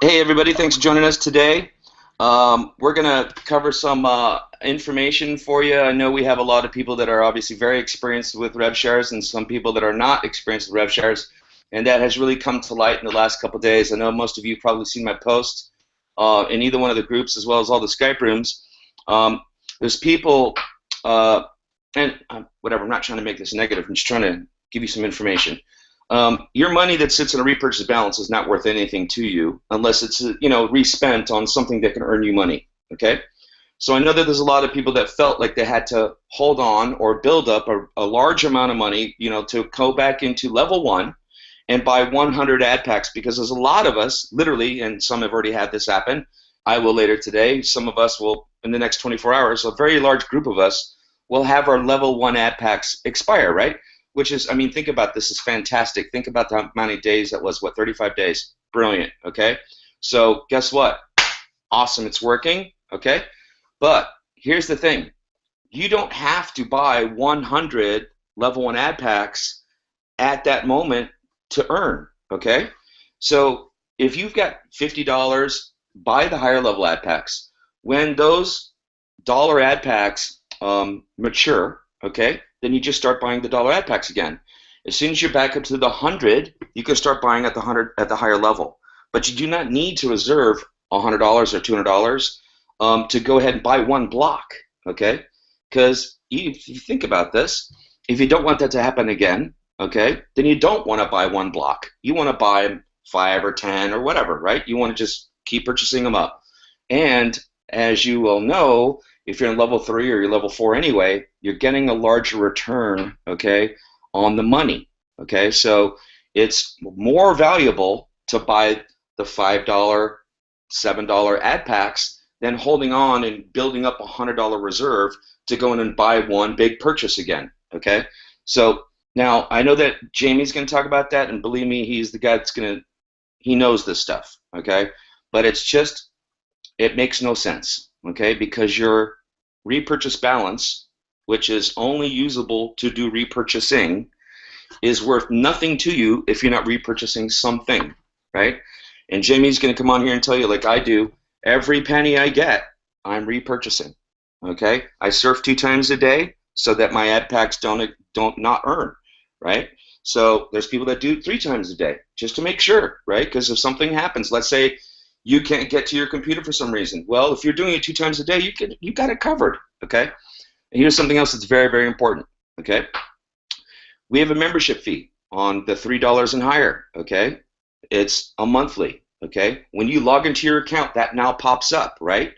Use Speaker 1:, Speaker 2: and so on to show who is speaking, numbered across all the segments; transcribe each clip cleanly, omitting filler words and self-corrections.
Speaker 1: Hey everybody, thanks for joining us today. We're going to cover some information for you. I know we have a lot of people that are obviously very experienced with rev shares and some people that are not experienced with rev shares, and that has really come to light in the last couple of days. I know most of you have probably seen my posts in either one of the groups as well as all the Skype rooms. There's people, and whatever, I'm not trying to make this negative, I'm just trying to give you some information. Your money that sits in a repurchase balance is not worth anything to you unless it's respent on something that can earn you money. Okay, so I know that there's a lot of people that felt like they had to hold on or build up a large amount of money, to go back into level one and buy 100 ad packs, because there's a lot of us, literally, and some have already had this happen. I will later today. Some of us will in the next 24 hours. A very large group of us will have our level one ad packs expire, right? Which is, I mean, think about this, is fantastic. Think about how many days that was, 35 days? Brilliant, okay? So guess what? Awesome, it's working, okay? But here's the thing. You don't have to buy 100 level one ad packs at that moment to earn, okay? So if you've got $50, buy the higher level ad packs. When those dollar ad packs mature, okay, then you just start buying the dollar ad packs again. As soon as you're back up to the 100, you can start buying at the 100 at the higher level. But you do not need to reserve $100 or $200 to go ahead and buy one block, okay? Because if you think about this, if you don't want that to happen again, okay, then you don't want to buy one block. You want to buy 5 or 10 or whatever, right? You want to just keep purchasing them up. And as you will know, if you're in level 3 or you're level 4 anyway, you're getting a larger return, okay, on the money, okay? So it's more valuable to buy the $5, $7 ad packs than holding on and building up a $100 reserve to go in and buy one big purchase again, okay? So now I know that Jamie's going to talk about that, and believe me, he's the guy that's he knows this stuff, okay? But it's just, it makes no sense, okay? Because your repurchase balance, which is only usable to do repurchasing, is worth nothing to you if you're not repurchasing something, right? And Jamie's going to come on here and tell you, like I do, every penny I get, I'm repurchasing, okay? I surf 2 times a day so that my ad packs don't not earn, right? So there's people that do 3 times a day just to make sure, right? Because if something happens, let's say you can't get to your computer for some reason. Well, if you're doing it 2 times a day, you got it covered, okay? And here's something else that's very, very important, okay? We have a membership fee on the $3 and higher, okay? It's a monthly, okay? When you log into your account, that now pops up, right?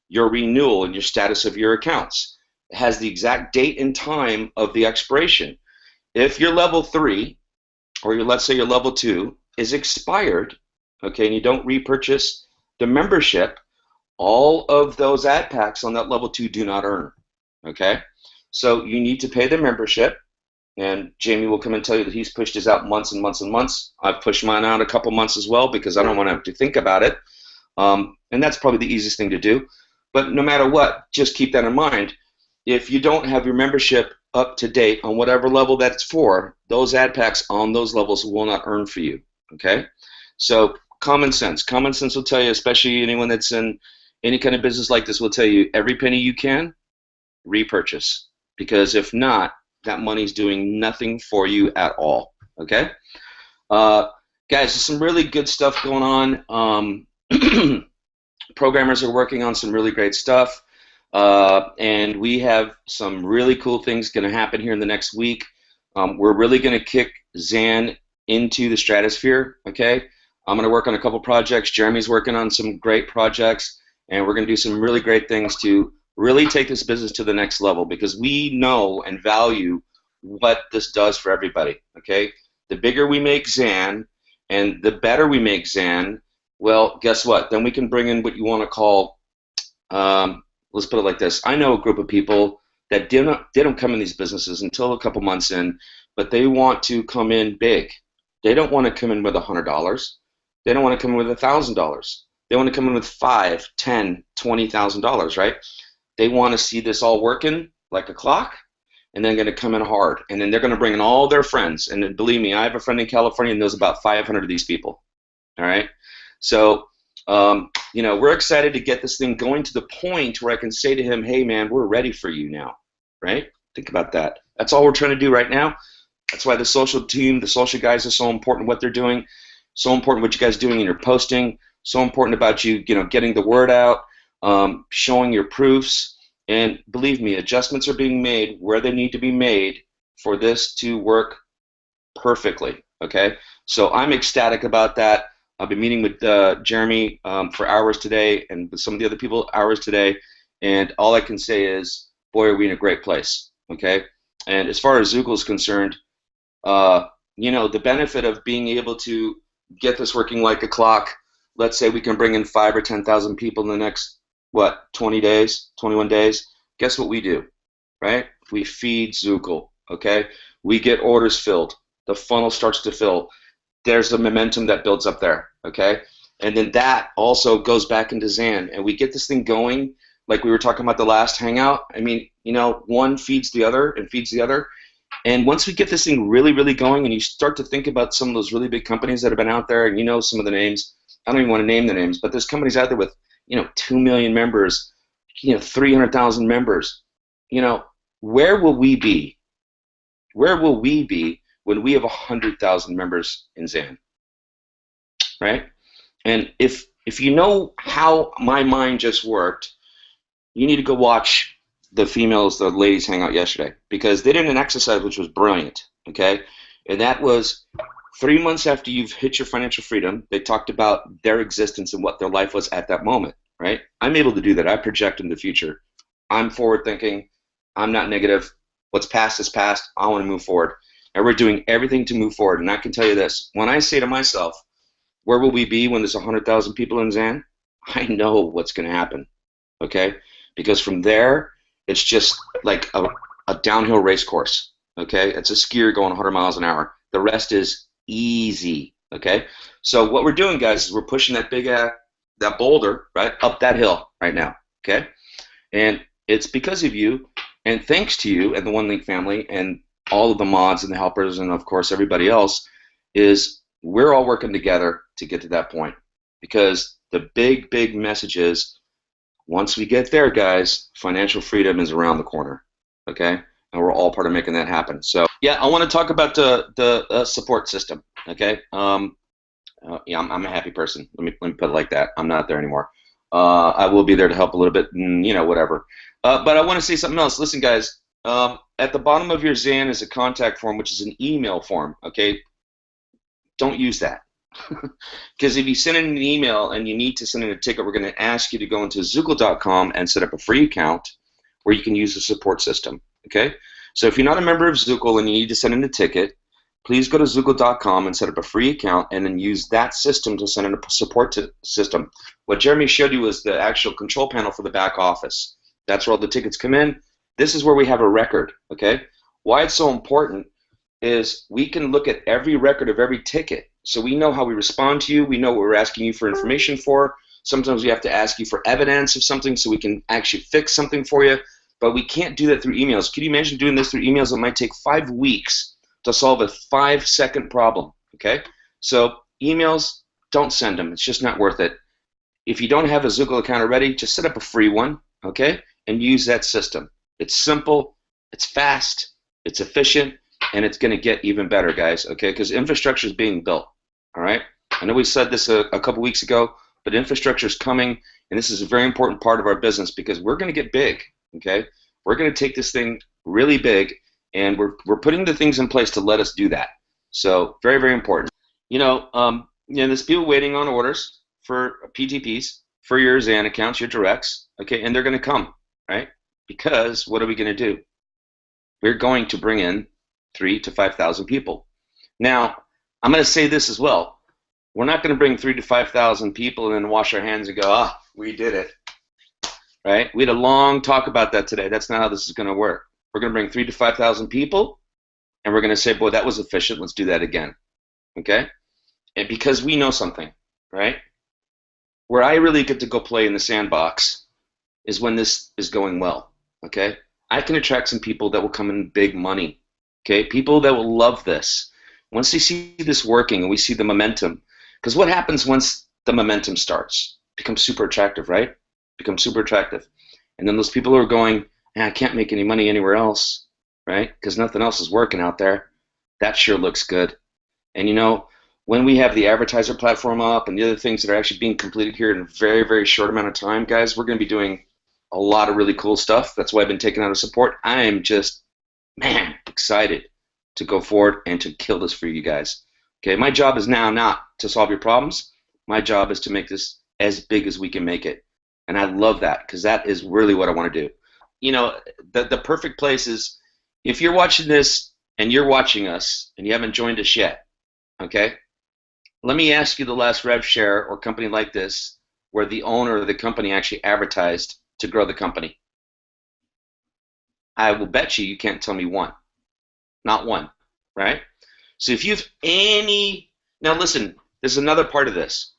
Speaker 1: Your renewal and your status of your accounts. It has the exact date and time of the expiration. If your level 3, or let's say your level 2, is expired, okay, and you don't repurchase the membership, all of those ad packs on that level 2 do not earn, okay? So you need to pay the membership, and Jamie will come and tell you that he's pushed his out months and months and months. I've pushed mine out a couple months as well because I don't want to have to think about it, and that's probably the easiest thing to do. But no matter what, just keep that in mind. If you don't have your membership up to date on whatever level that's for, those ad packs on those levels will not earn for you, okay? So common sense will tell you, especially anyone that's in any kind of business like this, will tell you every penny you can, repurchase. Because if not, that money's doing nothing for you at all, okay? Guys, there's some really good stuff going on. Programmers are working on some really great stuff. And we have some really cool things going to happen here in the next week. We're really going to kick ZAN into the stratosphere, okay? I'm going to work on a couple projects. Jeremy's working on some great projects, and we're going to do some really great things to really take this business to the next level, because we know and value what this does for everybody, okay? The bigger we make ZAN and the better we make ZAN, well, guess what? Then we can bring in what you want to call, let's put it like this. I know a group of people that didn't come in these businesses until a couple months in, but they want to come in big. They don't want to come in with $100. They don't want to come in with $1,000. They want to come in with $5,000, $10,000, $20,000, right? They want to see this all working like a clock, and then going to come in hard. And then they're going to bring in all their friends. And then, believe me, I have a friend in California and knows about 500 of these people, all right? So We're excited to get this thing going to the point where I can say to him, hey, man, we're ready for you now, right? Think about that. That's all we're trying to do right now. That's why the social team, the social guys are so important, what they're doing, so important what you guys are doing in your posting, so important about you, getting the word out, showing your proofs. And believe me, adjustments are being made where they need to be made for this to work perfectly, okay? So I'm ecstatic about that. I've been meeting with Jeremy for hours today and with some of the other people hours today, and all I can say is, boy, are we in a great place, okay? And as far as Zukul is concerned, the benefit of being able to get this working like a clock, let's say we can bring in 5 or 10,000 people in the next, 20 days, 21 days, guess what we do, right? We feed Zukul, okay? We get orders filled. The funnel starts to fill. There's the momentum that builds up there, okay? And then that also goes back into ZAN, and we get this thing going like we were talking about the last Hangout. I mean, one feeds the other and feeds the other. And once we get this thing really, really going and you start to think about some of those really big companies that have been out there, and some of the names, I don't even want to name the names, but there's companies out there with, 2 million members, 300,000 members. Where will we be? Where will we be when we have 100,000 members in ZAN, right? And if you know how my mind just worked, you need to go watch the ladies Hangout yesterday, because they did an exercise which was brilliant, okay? And that was 3 months after you've hit your financial freedom, they talked about their existence and what their life was at that moment, right? I'm able to do that. I project in the future. I'm forward thinking. I'm not negative. What's past is past. I want to move forward. And we're doing everything to move forward. And I can tell you this, when I say to myself, where will we be when there's 100,000 people in ZAN? I know what's going to happen, okay? Because from there, it's just like a downhill race course, okay? It's a skier going 100 miles an hour. The rest is easy, okay? So what we're doing, guys, is we're pushing that that boulder, right, up that hill right now, okay? And it's because of you, and thanks to you and the One Link family and all of the mods and the helpers and, of course, everybody else, is we're all working together to get to that point. Because the big, big message is, once we get there, guys, financial freedom is around the corner, okay? And we're all part of making that happen. So, yeah, I want to talk about the support system, okay? Yeah, I'm a happy person. Let me put it like that. I'm not there anymore. I will be there to help a little bit, and, whatever. But I want to say something else. Listen, guys, at the bottom of your ZAN is a contact form, which is an email form, okay? Don't use that. Because if you send in an email and you need to send in a ticket, we're going to ask you to go into Zukul.com and set up a free account where you can use the support system, okay? So if you're not a member of Zukul and you need to send in a ticket, please go to Zukul.com and set up a free account and then use that system to send in a support system. What Jeremy showed you was the actual control panel for the back office. That's where all the tickets come in. This is where we have a record, okay? Why it's so important is we can look at every record of every ticket. So we know how we respond to you. We know what we're asking you for information for. Sometimes we have to ask you for evidence of something so we can actually fix something for you. But we can't do that through emails. Can you imagine doing this through emails? It might take 5 weeks to solve a 5-second problem, okay? So emails, don't send them. It's just not worth it. If you don't have a Zukul account already, just set up a free one, okay? And use that system. It's simple, it's fast, it's efficient, and it's going to get even better, guys, okay? Because infrastructure is being built, all right? I know we said this a couple weeks ago, but infrastructure is coming, and this is a very important part of our business because we're going to get big, okay? We're going to take this thing really big, and we're putting the things in place to let us do that. So very, very important. There's people waiting on orders for PTPs, for your ZAN accounts, your directs, okay? And they're going to come, right? Because what are we going to do? We're going to bring in 3,000 to 5,000 people. Now, I'm going to say this as well. We're not going to bring 3,000 to 5,000 people and then wash our hands and go, we did it, right? We had a long talk about that today. That's not how this is going to work. We're going to bring 3,000 to 5,000 people, and we're going to say, boy, that was efficient. Let's do that again, okay? And because we know something, right? Where I really get to go play in the sandbox is when this is going well, okay? I can attract some people that will come in big money, okay? People that will love this. Once they see this working and we see the momentum, because what happens once the momentum starts. Becomes super attractive, right? Becomes super attractive. And then those people who are going, man, I can't make any money anywhere else, right? Because nothing else is working out there. That sure looks good. And you know, when we have the advertiser platform up and the other things that are actually being completed here in a very, very short amount of time, guys, we're going to be doing a lot of really cool stuff. That's why I've been taking out of support. I am just, man, excited to go forward and to kill this for you guys. Okay, my job is now not to solve your problems. My job is to make this as big as we can make it. And I love that because that is really what I want to do. You know, the perfect place is if you're watching this and you're watching us and you haven't joined us yet, okay, let me ask you the last rev share or company like this where the owner of the company actually advertised to grow the company. I will bet you can't tell me one. Not one, right? So if you have any, now listen, there's another part of this.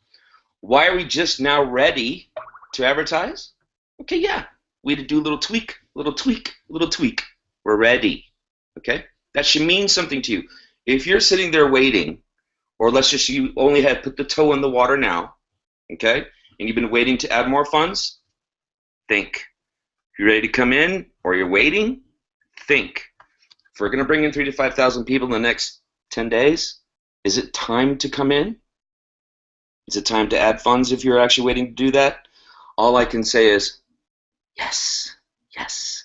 Speaker 1: Why are we just now ready to advertise? Okay, yeah, we had to do a little tweak, little tweak, little tweak. We're ready, okay? That should mean something to you. If you're sitting there waiting, or let's just you only had put the toe in the water now, okay, and you've been waiting to add more funds, think. If you're ready to come in or you're waiting, think. If we're going to bring in 3,000 to 5,000 people in the next 10 days, is it time to come in? Is it time to add funds if you're actually waiting to do that? All I can say is yes, yes.